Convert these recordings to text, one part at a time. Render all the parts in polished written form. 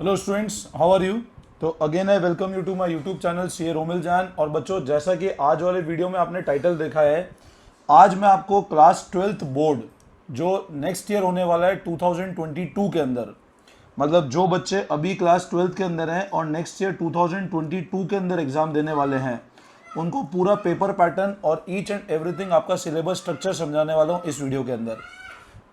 Hello students, how are you. तो again I welcome you to my YouTube channel C A Romil जान। और बच्चों, जैसा कि आज वाले वीडियो में आपने टाइटल देखा है, आज मैं आपको क्लास 12th बोर्ड जो नेक्स्ट ईयर होने वाला है 2022 के अंदर, मतलब जो बच्चे अभी क्लास 12th के अंदर हैं और नेक्स्ट ईयर 2022 के अंदर एग्जाम देने वाले हैं, उनको पूरा पेपर पैटर्न और ईच एंड एवरीथिंग आपका सिलेबस स्ट्रक्चर समझाने वाला हूँ इस वीडियो के अंदर।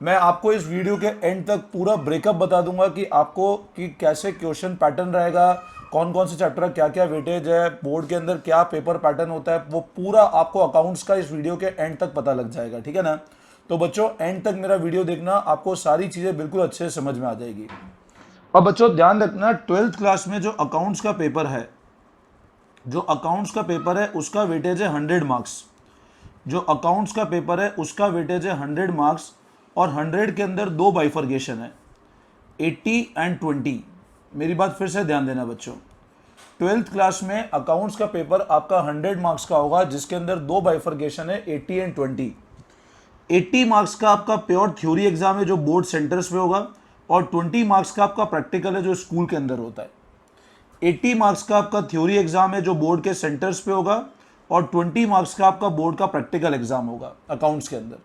मैं आपको इस वीडियो के एंड तक पूरा ब्रेकअप बता दूंगा कि आपको कि कैसे क्वेश्चन पैटर्न रहेगा, कौन कौन से चैप्टर क्या क्या वेटेज है, बोर्ड के अंदर क्या पेपर पैटर्न होता है, वो पूरा आपको अकाउंट्स का इस वीडियो के एंड तक पता लग जाएगा। ठीक है ना। तो बच्चों, एंड तक मेरा वीडियो देखना, आपको सारी चीज़ें बिल्कुल अच्छे से समझ में आ जाएगी। अब बच्चों ध्यान रखना, 12th क्लास में जो अकाउंट्स का पेपर है, उसका वेटेज है 100 मार्क्स। जो अकाउंट्स का पेपर है उसका वेटेज है 100 मार्क्स और 100 के अंदर दो बाइफर्केशन है, 80 एंड 20। मेरी बात फिर से ध्यान देना बच्चों, 12th क्लास में अकाउंट्स का पेपर आपका 100 मार्क्स का होगा, जिसके अंदर दो बाइफर्केशन है, 80 एंड 20। 80 मार्क्स का आपका प्योर थ्योरी एग्जाम है जो बोर्ड सेंटर्स पे होगा, और 20 मार्क्स का आपका प्रैक्टिकल है जो स्कूल के अंदर होता है। 80 मार्क्स का आपका थ्योरी एग्जाम है जो बोर्ड के सेंटर्स पे होगा, और 20 मार्क्स का आपका बोर्ड का प्रैक्टिकल एग्जाम होगा अकाउंट्स के अंदर।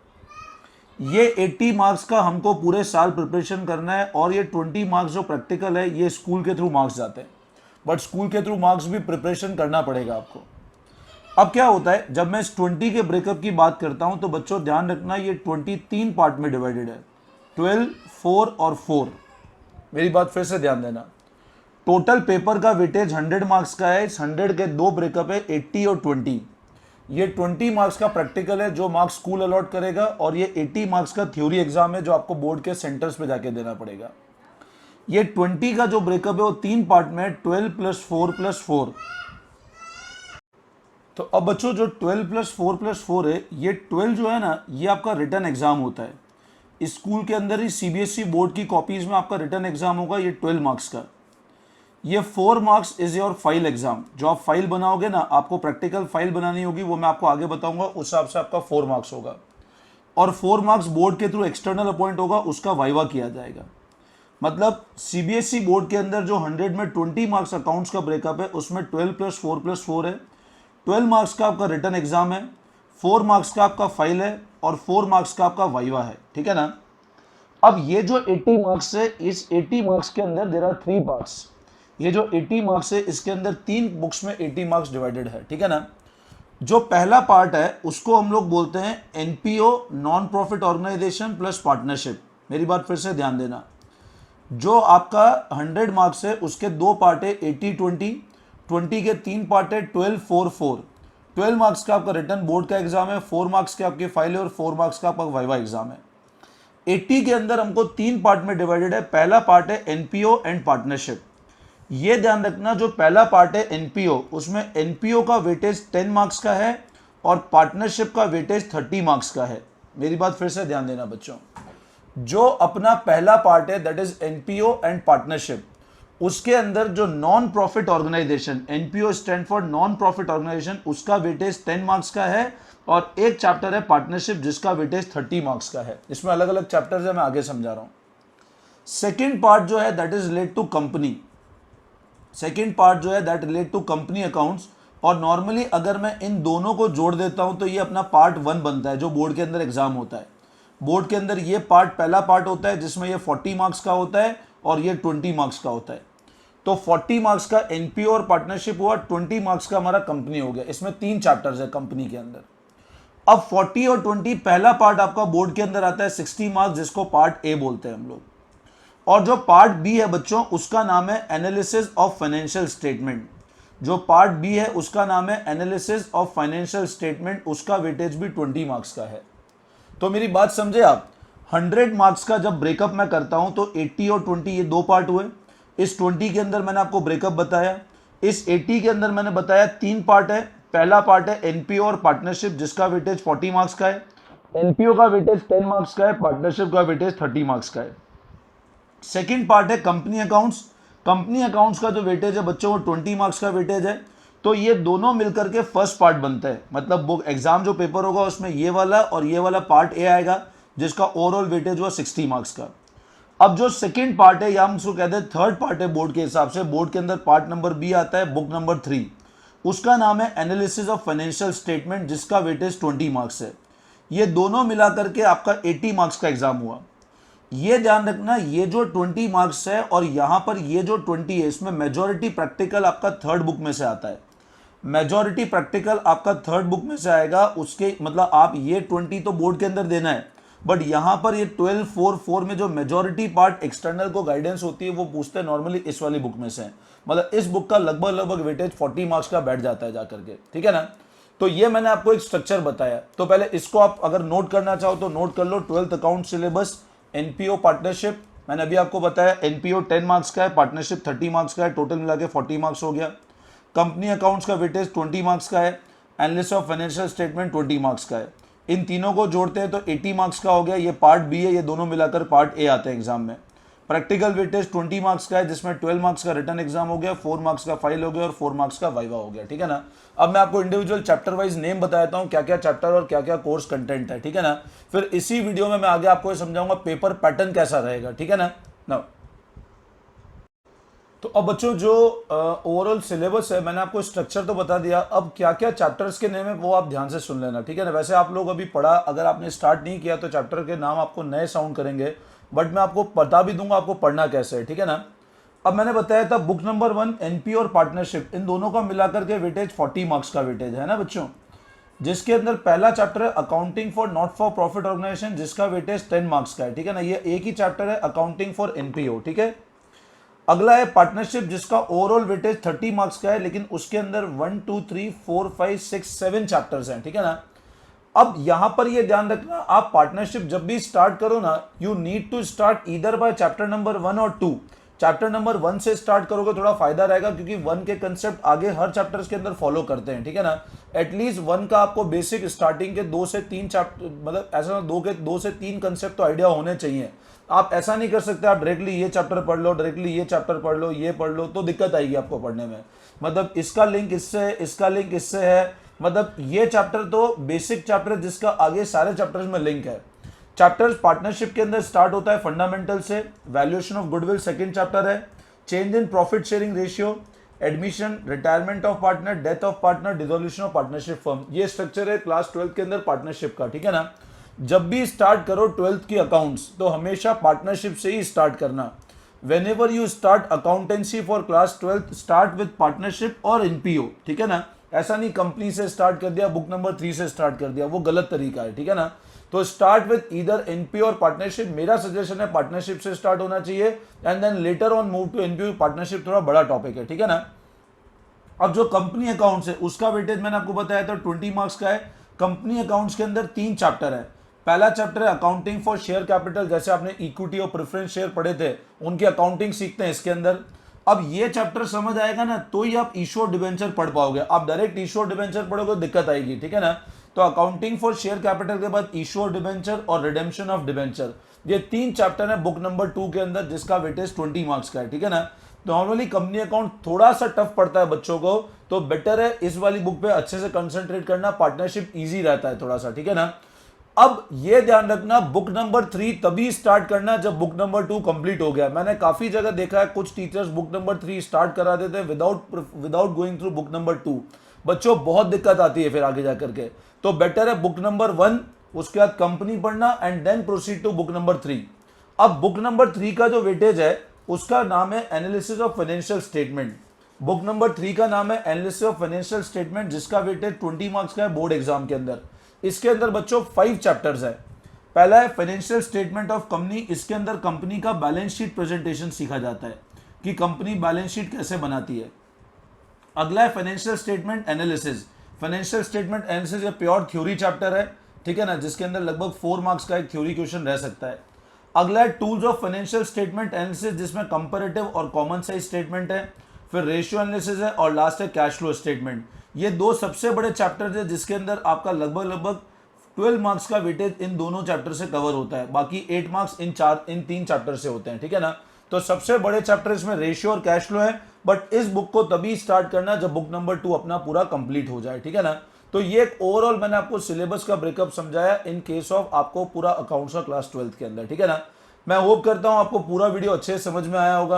ये 80 मार्क्स का हमको पूरे साल प्रिपरेशन करना है, और ये 20 मार्क्स जो प्रैक्टिकल है ये स्कूल के थ्रू मार्क्स जाते हैं, बट स्कूल के थ्रू मार्क्स भी प्रिपरेशन करना पड़ेगा आपको। अब क्या होता है, जब मैं इस 20 के ब्रेकअप की बात करता हूं तो बच्चों ध्यान रखना, ये 20 तीन पार्ट में डिवाइडेड है, 12, 4 और 4। मेरी बात फिर से ध्यान देना, टोटल पेपर का वेटेज 100 मार्क्स का है। इस 100 के दो ब्रेकअप है, 80 और 20। ये 20 मार्क्स का प्रैक्टिकल है जो मार्क्स स्कूल अलॉट करेगा, और ये 80 मार्क्स का थ्योरी एग्जाम है जो आपको बोर्ड के सेंटर्स पे जाके देना पड़ेगा। ये 20 का जो ब्रेकअप है वो तीन पार्ट में है, 12 + 4 + 4। तो अब बच्चों, जो 12 + 4 + 4 है, ये 12 जो है ना, ये आपका रिटन एग्जाम होता है। स्कूल के अंदर ही सीबीएसई बोर्ड की कॉपीज में आपका रिटन एग्जाम होगा, ये 12 मार्क्स का। ये 4 marks is your file exam, जो आप फाइल बनाओगे ना, आपको प्रैक्टिकल फाइल बनानी होगी, वो मैं आपको आगे बताऊंगा, उस हिसाब से आपका 4 मार्क्स होगा। और 4 मार्क्स बोर्ड के थ्रू एक्सटर्नल अपॉइंट होगा, उसका वाइवा किया जाएगा। मतलब सीबीएसई बोर्ड के अंदर जो 100 में 20 मार्क्स अकाउंट्स का ब्रेकअप है, उसमें 12 + 4 + 4 है। 12 मार्क्स का आपका रिटन एग्जाम है, 4 मार्क्स का आपका फाइल है, और 4 मार्क्स का आपका वाइवा है। ठीक है ना। अब ये जो 80 मार्क्स है, इस 80 मार्क्स के अंदर देयर आर 3 पार्ट्स। ये जो 80 मार्क्स है, इसके अंदर तीन बुक्स में 80 मार्क्स डिवाइडेड है। ठीक है ना। जो पहला पार्ट है उसको हम लोग बोलते हैं NPO, non profit organisation plus partnership. मेरी बात फिर से ध्यान देना, जो आपका 100 मार्क्स है उसके दो पार्ट है, 80-20। 20 के तीन पार्ट है, 12-4-4। 12 मार्क्स का आपका रिटर्न बोर्ड का एग्जाम है, 4 मार्क्स के आपके फाइल है, और 4 मार्क्स का आपका वाइवा एग्जाम है। 80 के अंदर हमको तीन पार्ट में डिवाइडेड है। पहला पार्ट है एनपीओ एंड पार्टनरशिप। ये ध्यान रखना, जो पहला पार्ट है एनपीओ, उसमें एनपीओ का वेटेज 10 मार्क्स का है, और पार्टनरशिप का वेटेज 30 मार्क्स का है। मेरी बात फिर से ध्यान देना बच्चों, जो अपना पहला पार्ट है that is NPO and partnership, उसके अंदर जो non profit organisation, NPO stand for non profit organisation, उसका वेटेज 10 मार्क्स का है, और एक चैप्टर है पार्टनरशिप जिसका वेटेज 30 मार्क्स का है। इसमें अलग अलग चैप्टर्स है, मैं आगे समझा रहा हूं। सेकेंड पार्ट जो है that is relate to company. Second part जो है that relate to company accounts, और नॉर्मली अगर मैं इन दोनों को जोड़ देता हूं तो ये अपना पार्ट 1 बनता है, जो बोर्ड के अंदर एग्जाम होता है। बोर्ड के अंदर ये पार्ट पहला पार्ट होता है जिसमें ये 40 मार्क्स का होता है, और ये 20 मार्क्स का होता है। तो 40 मार्क्स का एनपीओ और पार्टनरशिप हुआ, 20 मार्क्स का हमारा कंपनी हो गया। इसमें तीन चैप्टर्स है कंपनी के अंदर। अब 40 और 20, पहला पार्ट आपका बोर्ड के अंदर आता है 60 मार्क्स, जिसको पार्ट ए बोलते हैं हम लोग। और जो पार्ट बी है बच्चों, उसका नाम है एनालिसिस ऑफ फाइनेंशियल स्टेटमेंट। जो पार्ट बी है उसका नाम है एनालिसिस ऑफ फाइनेंशियल स्टेटमेंट, उसका वेटेज भी 20 मार्क्स का है। तो मेरी बात समझे आप, 100 मार्क्स का जब ब्रेकअप मैं करता हूं तो 80 और 20 ये दो पार्ट हुए। इस 20 के अंदर मैंने आपको ब्रेकअप बताया। इस 80 के अंदर मैंने बताया तीन पार्ट है। पहला पार्ट है एनपीओ और पार्टनरशिप, जिसका वेटेज 40 मार्क्स का है। एनपीओ का वेटेज 10 मार्क्स का है, पार्टनरशिप का वेटेज 30 मार्क्स का है। सेकेंड पार्ट है कंपनी अकाउंट्स। कंपनी अकाउंट्स का जो वेटेज है बच्चों वो 20 मार्क्स का वेटेज है। तो ये दोनों मिलकर के फर्स्ट पार्ट बनता है, मतलब वो एग्जाम जो पेपर होगा उसमें ये वाला और ये वाला पार्ट ए आएगा, जिसका ओवरऑल वेटेज हुआ 60 मार्क्स का। अब जो सेकंड पार्ट है या हम उसको कहते हैं थर्ड पार्ट है बोर्ड के हिसाब से, बोर्ड के अंदर पार्ट नंबर बी आता है, बुक नंबर 3, उसका नाम है एनालिसिस ऑफ फाइनेंशियल स्टेटमेंट, जिसका वेटेज 20 मार्क्स है। ये दोनों मिला करके आपका 80 मार्क्स का एग्जाम हुआ। ये ध्यान रखना, ये जो 20 मार्क्स है और यहां पर ये जो 20 है, इसमें मेजॉरिटी प्रैक्टिकल आपका थर्ड बुक में से आता है। मेजॉरिटी प्रैक्टिकल आपका थर्ड बुक में से आएगा, उसके मतलब आप ये 20 तो बोर्ड के अंदर देना है, बट यहां पर ये 12-4-4 में जो मेजॉरिटी पार्ट एक्सटर्नल को गाइडेंस होती है वो पूछते हैं नॉर्मली इस वाली बुक में से। मतलब इस बुक का लगभग वेटेज 40 मार्क्स का बैठ जाता है जाकर के, ठीक है ना। तो ये मैंने आपको एक स्ट्रक्चर बताया, तो पहले इसको आप अगर नोट करना चाहो तो नोट कर लो। 12th account syllabus, NPO partnership, मैंने अभी आपको बताया एनपीओ 10 मार्क्स का है, पार्टनरशिप 30 मार्क्स का है, टोटल मिला के 40 मार्क्स हो गया। कंपनी अकाउंट्स का वेटेज 20 मार्क्स का है, analysis of financial statement 20 marks का है। इन तीनों को जोड़ते हैं तो 80 मार्क्स का हो गया। ये पार्ट बी है, ये दोनों मिलाकर पार्ट ए आते हैं एग्जाम में। प्रैक्टिकल वेटेज 20 मार्क्स का है, जिसमें 12 मार्क्स का रिटर्न एग्जाम हो गया, 4 मार्क्स का फाइल हो गया और 4 मार्क्स का वाइवा हो गया, ठीक है ना। अब मैं आपको इंडिविजुअल चैप्टर वाइज नेम बताता हूँ, क्या क्या चैप्टर और क्या क्या कोर्स कंटेंट है, ठीक है ना। फिर इसी वीडियो में मैं आगे आपको ये समझाऊंगा पेपर पैटर्न कैसा रहेगा, ठीक है ना। तो अब बच्चों जो ओवरऑल सिलेबस है, मैंने आपको स्ट्रक्चर तो बता दिया, अब क्या क्या चैप्टर्स के नेम है वो आप ध्यान से सुन लेना, ठीक है ना। वैसे आप लोग अभी पढ़ा, अगर आपने स्टार्ट नहीं किया तो चैप्टर के नाम आपको नए साउंड करेंगे, बट मैं आपको बता भी दूंगा आपको पढ़ना कैसे है, ठीक है ना। अब मैंने बताया था बुक नंबर 1 एनपी और पार्टनरशिप, इन दोनों का मिलाकर के वेटेज 40 मार्क्स का वेटेज है ना बच्चों, जिसके अंदर पहला चैप्टर है accounting for not for profit organisation, जिसका वेटेज 10 मार्क्स का है, ठीक है ना। ये एक ही चैप्टर है अकाउंटिंग फॉर एनपीओ, ठीक है। अगला है पार्टनरशिप, जिसका ओवरऑल वेटेज 30 मार्क्स का है, लेकिन उसके अंदर 1 2 3 4 5 6 7 चैप्टर्स हैं, ठीक है ना। अब यहां पर ये ध्यान रखना, आप पार्टनरशिप जब भी स्टार्ट करो ना, you need to start either by chapter number 1 और 2। चैप्टर नंबर 1 से स्टार्ट करोगे थोड़ा फायदा रहेगा, क्योंकि 1 के कंसेप्ट आगे हर चैप्टर्स के अंदर फॉलो करते हैं, ठीक है ना। एटलीस्ट 1 का आपको बेसिक स्टार्टिंग के 2 से 3 चैप्टर, मतलब ऐसा 2 से 3 कंसेप्ट तो आइडिया होने चाहिए। आप ऐसा नहीं कर सकते आप डायरेक्टली ये चैप्टर पढ़ लो, डायरेक्टली ये चैप्टर पढ़ लो, ये पढ़ लो, तो दिक्कत आएगी आपको पढ़ने में। मतलब इसका लिंक इससे है, इसका लिंक इससे है, मतलब ये चैप्टर तो बेसिक चैप्टर है जिसका आगे सारे चैप्टर्स में लिंक है। चैप्टर्स पार्टनरशिप के अंदर स्टार्ट होता है फंडामेंटल से, valuation of goodwill second chapter है, change in profit sharing ratio, admission, retirement of partner, death of partner, dissolution of partnership firm. ये स्ट्रक्चर है क्लास 12 के अंदर पार्टनरशिप का, ठीक है ना। जब भी स्टार्ट करो 12th की अकाउंट्स तो हमेशा पार्टनरशिप से ही स्टार्ट करना। whenever you start accountancy for class 12th start with partnership और एनपीओ, ठीक है ना। ऐसा नहीं कंपनी से स्टार्ट कर दिया, बुक नंबर 3 से स्टार्ट कर दिया, वो गलत तरीका है, ठीक है ना। तो स्टार्ट विद ईदर एनपीओ और पार्टनरशिप। मेरा सजेशन है पार्टनरशिप से स्टार्ट होना चाहिए and then later on move to NPO. Partnership थोड़ा बड़ा टॉपिक है, ठीक है ना। अब जो कंपनी अकाउंट्स है उसका वेटेज मैंने आपको बताया था 20 मार्क्स का है। कंपनी अकाउंट्स के अंदर 3 चैप्टर है। पहला चैप्टर है अकाउंटिंग फॉर शेयर कैपिटल, जैसे आपने इक्विटी और प्रेफरेंस शेयर पढ़े थे उनकी अकाउंटिंग सीखते हैं इसके अंदर। अब ये चैप्टर समझ आएगा ना तो ही आप इश्यू डिबेंचर पढ़ पाओगे। आप डायरेक्ट इश्यू डिबेंचर पढ़ोगे तो दिक्कत आएगी, ठीक है ना। तो अकाउंटिंग फॉर शेयर कैपिटल के बाद इश्यू डिबेंचर और रिडेम्पशन ऑफ डिबेंचर, ये 3 चैप्टर है बुक नंबर 2 के अंदर, जिसका वेटेज 20 मार्क्स का है, ठीक है ना। नॉर्मली कंपनी अकाउंट थोड़ा सा टफ पड़ता है बच्चों को, तो बेटर है इस वाली बुक पे अच्छे से कंसंट्रेट करना। पार्टनरशिप इजी रहता है थोड़ा सा, ठीक है ना। अब ये ध्यान रखना बुक नंबर 3 तभी स्टार्ट करना जब बुक नंबर 2 कंप्लीट हो गया। मैंने काफी जगह देखा है कुछ टीचर्स बुक नंबर 3 स्टार्ट करा देते हैं without going through book number 2। बच्चों बहुत दिक्कत आती है फिर आगे जाकर के, तो बेटर है बुक नंबर 1, उसके बाद कंपनी पढ़ना and then proceed to book number 3। अब बुक नंबर 3 का जो वेटेज है उसका नाम है analysis of financial statement. Book number 3 का नाम है एनालिसिस ऑफ फाइनेंशियल स्टेटमेंट, जिसका वेटेज 20 मार्क्स का है बोर्ड एग्जाम के अंदर। इसके अंदर बच्चों 5 चैप्टर्स है। पहला है फाइनेंशियल स्टेटमेंट ऑफ कंपनी, इसके अंदर कंपनी का बैलेंस शीट प्रेजेंटेशन सीखा जाता है कि कंपनी बैलेंस शीट कैसे बनाती है। अगला है financial statement analysis. Financial statement analysis ये प्योर थ्योरी चैप्टर है, ठीक है ना, जिसके अंदर लगभग 4 मार्क्स का एक थ्योरी क्वेश्चन रह सकता है। अगला है tools of financial statement analysis, जिसमें कंपैरेटिव और कॉमन साइज स्टेटमेंट है। फिर रेशियो एनालिसिस है और लास्ट है कैश फ्लो स्टेटमेंट। ये 2 सबसे बड़े चैप्टर है जिसके अंदर आपका लगभग 12 मार्क्स का वेटेज इन दोनों चैप्टर से कवर होता है। बाकी 8 मार्क्स इन 3 चैप्टर से होते हैं, ठीक है ना। तो सबसे बड़े चैप्टर इसमें रेशियो और कैश फ्लो है, बट इस बुक को तभी स्टार्ट करना जब बुक नंबर 2 अपना पूरा कंप्लीट हो जाए, ठीक है ना। तो ये एक ओवरऑल मैंने आपको सिलेबस का ब्रेकअप समझाया इन केस ऑफ आपको पूरा अकाउंट्स का क्लास 12th के अंदर, ठीक है ना। मैं होप करता हूं आपको पूरा वीडियो अच्छे से समझ में आया होगा।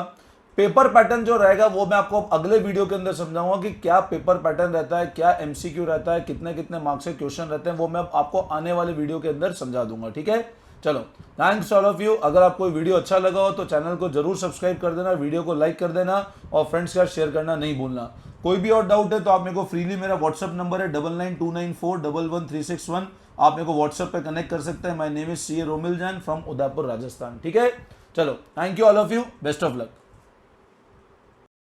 पेपर पैटर्न जो रहेगा वो मैं आपको अगले वीडियो के अंदर समझाऊंगा कि क्या पेपर पैटर्न रहता है, क्या एमसीक्यू रहता है, कितने कितने मार्क्स के क्वेश्चन रहते हैं, वो मैं आपको आने वाले वीडियो के अंदर समझा दूंगा। ठीक है, चलो थैंक्स ऑल ऑफ यू। अगर आपको वीडियो अच्छा लगा हो तो चैनल को जरूर सब्सक्राइब कर देना, वीडियो को लाइक कर देना और फ्रेंड्स के साथ शेयर करना नहीं भूलना। कोई भी और डाउट है तो आप मेरे को फ्रीली, मेरा व्हाट्सअप नंबर है 9929411361, आप मेरे को व्हाट्सएप पे कनेक्ट कर सकते हैं। My name is CA Romil Jain from Udaipur Rajasthan. ठीक है, चलो thank you all of you, best of luck.